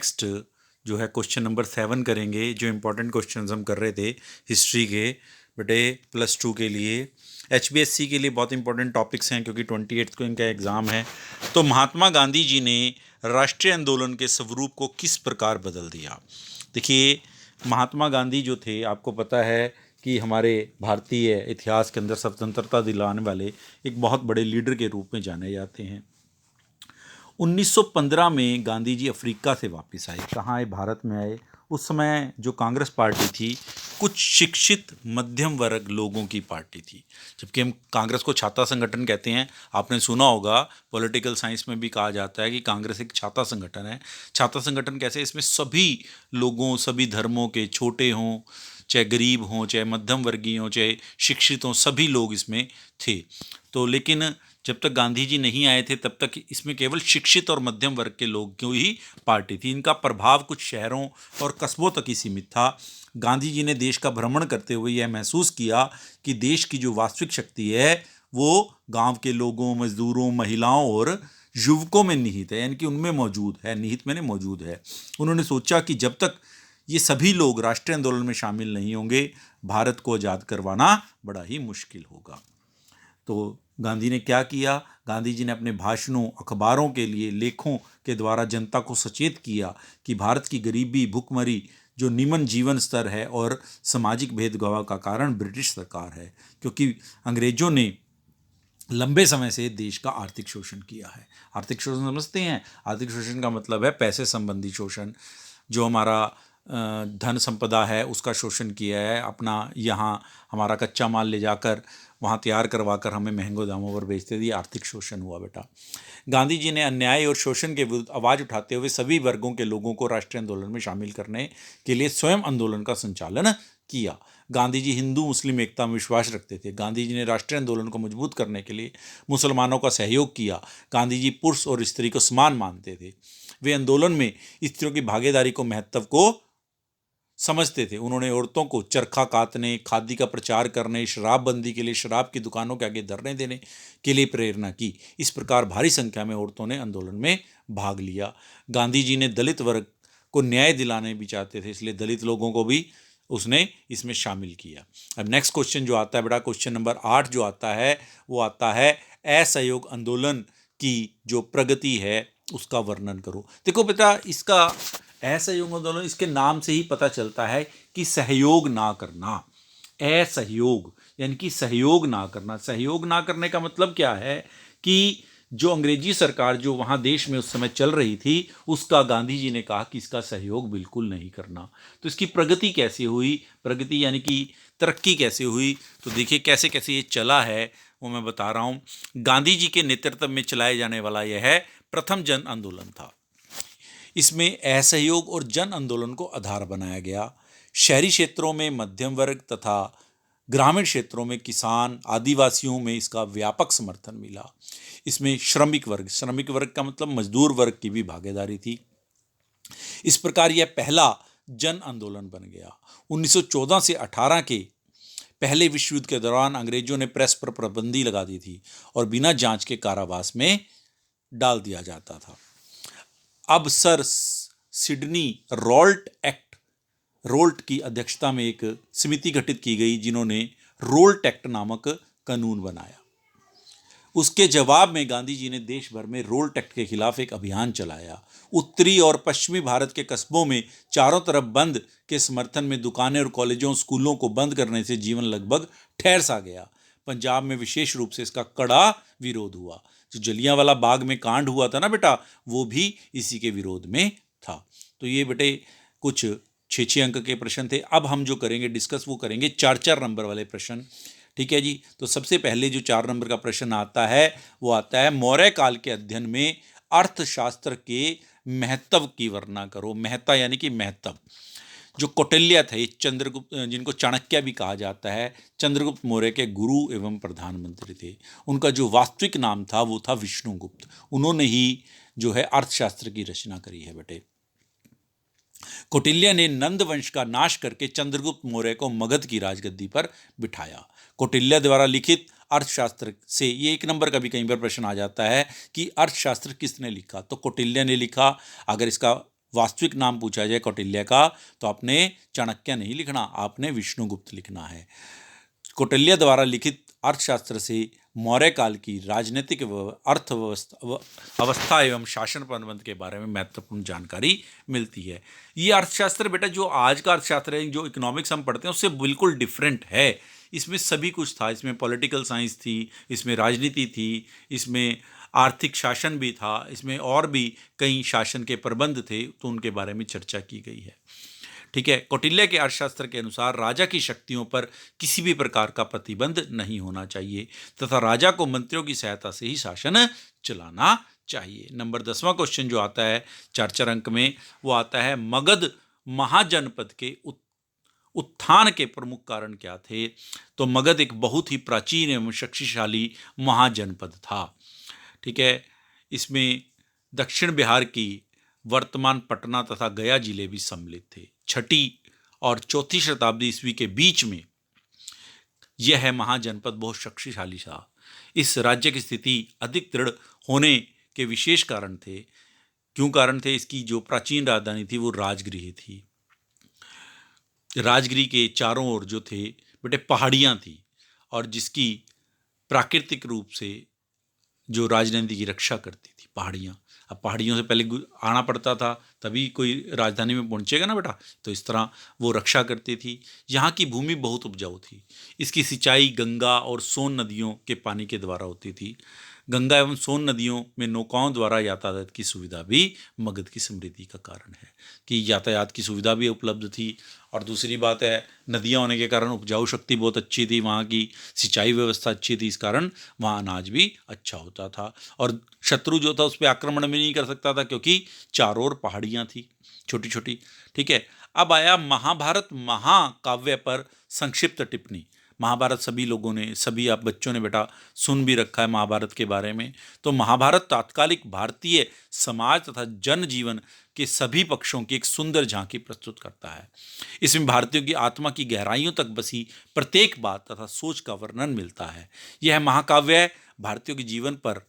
Next जो है question number 7 करेंगे। जो इम्पोर्टेंट क्वेश्चंस हम कर रहे थे हिस्ट्री के बेटे +2 के लिए, HBSC के लिए बहुत इंपॉर्टेंट टॉपिक्स हैं क्योंकि 28 को इनका एग्ज़ाम है। तो महात्मा गांधी जी ने राष्ट्रीय आंदोलन के स्वरूप को किस प्रकार बदल दिया। देखिए, महात्मा गांधी जो थे, आपको पता है कि हमारे भारतीय इतिहास के अंदर स्वतंत्रता दिलाने वाले एक बहुत बड़े लीडर के रूप में जाने जाते हैं। 1915 में गांधी जी अफ्रीका से वापस आए। कहाँ आए? भारत में आए। उस समय जो कांग्रेस पार्टी थी कुछ शिक्षित मध्यम वर्ग लोगों की पार्टी थी, जबकि हम कांग्रेस को छात्र संगठन कहते हैं। आपने सुना होगा, पॉलिटिकल साइंस में भी कहा जाता है कि कांग्रेस एक छात्र संगठन है। छात्र संगठन कैसे? इसमें सभी लोगों, सभी धर्मों के, छोटे हों चाहे गरीब हों, चाहे मध्यम वर्गीय हों, चाहे शिक्षित हों, सभी लोग इसमें थे। तो लेकिन जब तक गांधी जी नहीं आए थे तब तक इसमें केवल शिक्षित और मध्यम वर्ग के लोग की ही पार्टी थी। इनका प्रभाव कुछ शहरों और कस्बों तक ही सीमित था। गांधी जी ने देश का भ्रमण करते हुए यह महसूस किया कि देश की जो वास्तविक शक्ति है वो गांव के लोगों, मजदूरों, महिलाओं और युवकों में निहित है, यानी कि उनमें मौजूद है। निहित मैंने मौजूद है। उन्होंने सोचा कि जब तक ये सभी लोग राष्ट्रीय आंदोलन में शामिल नहीं होंगे, भारत को आज़ाद करवाना बड़ा ही मुश्किल होगा। तो गांधी ने क्या किया? गांधी जी ने अपने भाषणों, अखबारों के लिए, लेखों के द्वारा जनता को सचेत किया कि भारत की गरीबी, भुखमरी, जो निम्न जीवन स्तर है और सामाजिक भेदभाव का कारण ब्रिटिश सरकार है, क्योंकि अंग्रेजों ने लंबे समय से देश का आर्थिक शोषण किया है। आर्थिक शोषण समझते हैं? आर्थिक शोषण का मतलब है पैसे संबंधी शोषण। जो हमारा धन संपदा है उसका शोषण किया है। अपना यहाँ हमारा कच्चा माल ले जाकर वहाँ तैयार करवा कर हमें महंगे दामों पर बेचते थे। आर्थिक शोषण हुआ बेटा। गांधी जी ने अन्याय और शोषण के विरुद्ध आवाज़ उठाते हुए सभी वर्गों के लोगों को राष्ट्रीय आंदोलन में शामिल करने के लिए स्वयं आंदोलन का संचालन किया। गांधी जी हिंदू मुस्लिम एकता में विश्वास रखते थे। गांधी जी ने राष्ट्रीय आंदोलन को मजबूत करने के लिए मुसलमानों का सहयोग किया। गांधी जी पुरुष और स्त्री को समान मानते थे। वे आंदोलन में स्त्रियों की भागीदारी को, महत्व को समझते थे। उन्होंने औरतों को चरखा कातने, खादी का प्रचार करने, शराबबंदी के लिए शराब की दुकानों के आगे धरने देने के लिए प्रेरणा की। इस प्रकार भारी संख्या में औरतों ने आंदोलन में भाग लिया। गांधी जी ने दलित वर्ग को न्याय दिलाने भी चाहते थे, इसलिए दलित लोगों को भी उसने इसमें शामिल किया। अब नेक्स्ट क्वेश्चन जो आता है बेटा, क्वेश्चन नंबर 8 जो आता है वो आता है असहयोग आंदोलन की जो प्रगति है उसका वर्णन करो। देखो बेटा, इसका असहयोग आंदोलन, इसके नाम से ही पता चलता है कि सहयोग ना करना। असहयोग यानी कि सहयोग ना करना। सहयोग ना करने का मतलब क्या है कि जो अंग्रेजी सरकार जो वहाँ देश में उस समय चल रही थी उसका गांधी जी ने कहा कि इसका सहयोग बिल्कुल नहीं करना। तो इसकी प्रगति कैसे हुई? प्रगति यानी कि तरक्की कैसे हुई? तो देखिए कैसे कैसे ये चला है वो मैं बता रहा हूँ। गांधी जी के नेतृत्व में चलाए जाने वाला यह है प्रथम जन आंदोलन था। इसमें असहयोग और जन आंदोलन को आधार बनाया गया। शहरी क्षेत्रों में मध्यम वर्ग तथा ग्रामीण क्षेत्रों में किसान, आदिवासियों में इसका व्यापक समर्थन मिला। इसमें श्रमिक वर्ग का मतलब मजदूर वर्ग की भी भागीदारी थी। इस प्रकार यह पहला जन आंदोलन बन गया। 1914 से 18 के पहले विश्व युद्ध के दौरान अंग्रेजों ने प्रेस पर पाबंदी लगा दी थी और बिना जांच के कारावास में डाल दिया जाता था। अब सर सिडनी रोल्ट की अध्यक्षता में एक समिति गठित की गई जिन्होंने रोल्ट एक्ट नामक कानून बनाया। उसके जवाब में गांधी जी ने देश भर में रोल्ट एक्ट के खिलाफ एक अभियान चलाया। उत्तरी और पश्चिमी भारत के कस्बों में चारों तरफ बंद के समर्थन में दुकानें और कॉलेजों, स्कूलों को बंद करने से जीवन लगभग ठहर सा गया। पंजाब में विशेष रूप से इसका कड़ा विरोध हुआ। जो जलियांवाला बाग में कांड हुआ था ना बेटा, वो भी इसी के विरोध में था। तो ये बेटे कुछ 6 अंक के प्रश्न थे। अब हम जो करेंगे डिस्कस वो करेंगे 4 नंबर वाले प्रश्न। ठीक है जी। तो सबसे पहले जो 4 नंबर का प्रश्न आता है वो आता है मौर्य काल के अध्ययन में अर्थशास्त्र के महत्व की वर्णना करो। महत्ता यानी कि महत्व। जो कौटिल्य थे, चंद्रगुप्त, जिनको चाणक्य भी कहा जाता है, चंद्रगुप्त मौर्य के गुरु एवं प्रधानमंत्री थे। उनका जो वास्तविक नाम था वो था विष्णुगुप्त। उन्होंने ही जो है अर्थशास्त्र की रचना करी है बेटे। कौटिल्य ने नंद वंश का नाश करके चंद्रगुप्त मौर्य को मगध की राजगद्दी पर बिठाया। कौटिल्य द्वारा लिखित अर्थशास्त्र से, ये 1 नंबर का भी कई बार प्रश्न आ जाता है कि अर्थशास्त्र किसने लिखा, तो कौटिल्य ने लिखा। अगर इसका वास्तविक नाम पूछा जाए कौटिल्य का तो आपने चाणक्य नहीं लिखना, आपने विष्णुगुप्त लिखना है। कौटिल्य द्वारा लिखित अर्थशास्त्र से मौर्य काल की राजनीतिक अवस्था एवं शासन प्रबंध के बारे में महत्वपूर्ण जानकारी मिलती है। ये अर्थशास्त्र बेटा जो आज का अर्थशास्त्र है, जो इकोनॉमिक्स हम पढ़ते हैं उससे बिल्कुल डिफरेंट है। इसमें सभी कुछ था, इसमें पॉलिटिकल साइंस थी, इसमें राजनीति थी, इसमें आर्थिक शासन भी था, इसमें और भी कई शासन के प्रबंध थे, तो उनके बारे में चर्चा की गई है। ठीक है। कौटिल्य के अर्थशास्त्र के अनुसार राजा की शक्तियों पर किसी भी प्रकार का प्रतिबंध नहीं होना चाहिए तथा राजा को मंत्रियों की सहायता से ही शासन चलाना चाहिए। नंबर 10वां क्वेश्चन जो आता है 4 अंक में, वो आता है मगध महाजनपद के उत्थान के प्रमुख कारण क्या थे। तो मगध एक बहुत ही प्राचीन एवं शक्तिशाली महाजनपद था। ठीक है। इसमें दक्षिण बिहार की वर्तमान पटना तथा गया जिले भी सम्मिलित थे। 6ठी और 4ठी शताब्दी ईस्वी के बीच में यह महाजनपद बहुत शक्तिशाली था। इस राज्य की स्थिति अधिक दृढ़ होने के विशेष कारण थे। क्यों कारण थे? इसकी जो प्राचीन राजधानी थी वो राजगृह थी। राजगृह के चारों ओर जो थे बेटे पहाड़ियाँ थी और जिसकी प्राकृतिक रूप से जो राजनीति की रक्षा करती थी पहाड़ियाँ। अब पहाड़ियों से पहले आना पड़ता था तभी कोई राजधानी में पहुंचेगा ना बेटा, तो इस तरह वो रक्षा करती थी। यहाँ की भूमि बहुत उपजाऊ थी। इसकी सिंचाई गंगा और सोन नदियों के पानी के द्वारा होती थी। गंगा एवं सोन नदियों में नौकाओं द्वारा यातायात की सुविधा भी मगध की समृद्धि का कारण है कि यातायात की सुविधा भी उपलब्ध थी। और दूसरी बात है नदियाँ होने के कारण उपजाऊ शक्ति बहुत अच्छी थी, वहाँ की सिंचाई व्यवस्था अच्छी थी, इस कारण वहाँ अनाज भी अच्छा होता था और शत्रु जो था उस पर आक्रमण भी नहीं कर सकता था क्योंकि चारों ओर पहाड़ियाँ थी छोटी छोटी। ठीक है। अब आया महाभारत महाकाव्य पर संक्षिप्त टिप्पणी। महाभारत सभी लोगों ने, सभी आप बच्चों ने बेटा सुन भी रखा है महाभारत के बारे में। तो महाभारत तात्कालिक भारतीय समाज तथा जनजीवन के सभी पक्षों की एक सुंदर झांकी प्रस्तुत करता है। इसमें भारतीयों की आत्मा की गहराइयों तक बसी प्रत्येक बात तथा सोच का वर्णन मिलता है। यह महाकाव्य भारतीयों के जीवन पर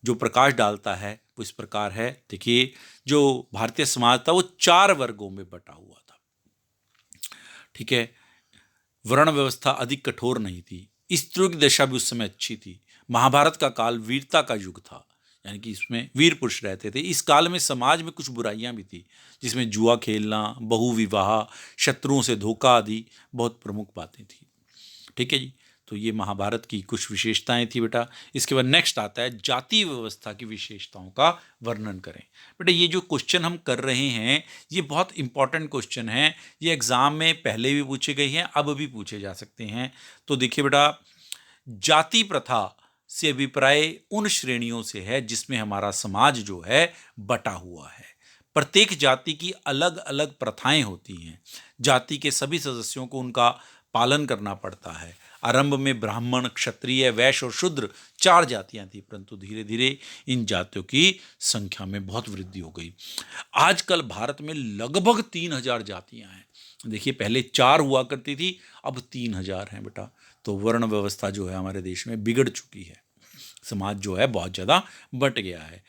जो प्रकाश डालता है वो इस प्रकार है। देखिए, जो भारतीय समाज था वो 4 वर्गों में बटा हुआ था। ठीक है। वर्ण व्यवस्था अधिक कठोर नहीं थी। स्त्रियों की दशा भी उस समय अच्छी थी। महाभारत का काल वीरता का युग था, यानी कि इसमें वीर पुरुष रहते थे। इस काल में समाज में कुछ बुराइयां भी थी, जिसमें जुआ खेलना, बहुविवाह, शत्रुओं से धोखा आदि बहुत प्रमुख बातें थी। ठीक है जी। तो ये महाभारत की कुछ विशेषताएं थी बेटा। इसके बाद नेक्स्ट आता है जाति व्यवस्था की विशेषताओं का वर्णन करें। बेटा ये जो क्वेश्चन हम कर रहे हैं ये बहुत इंपॉर्टेंट क्वेश्चन है। ये एग्जाम में पहले भी पूछे गए हैं, अब भी पूछे जा सकते हैं। तो देखिए बेटा, जाति प्रथा से अभिप्राय उन श्रेणियों से है जिसमें हमारा समाज जो है बटा हुआ है। प्रत्येक जाति की अलग अलग प्रथाएं होती हैं। जाति के सभी सदस्यों को उनका पालन करना पड़ता है। आरंभ में ब्राह्मण, क्षत्रिय, वैश्य और शूद्र 4 जातियां थी, परंतु धीरे धीरे इन जातियों की संख्या में बहुत वृद्धि हो गई। आजकल भारत में लगभग 3000 जातियां हैं। देखिए, पहले 4 हुआ करती थी, अब 3000 हैं बेटा। तो वर्ण व्यवस्था जो है हमारे देश में बिगड़ चुकी है। समाज जो है बहुत ज़्यादा बट गया है।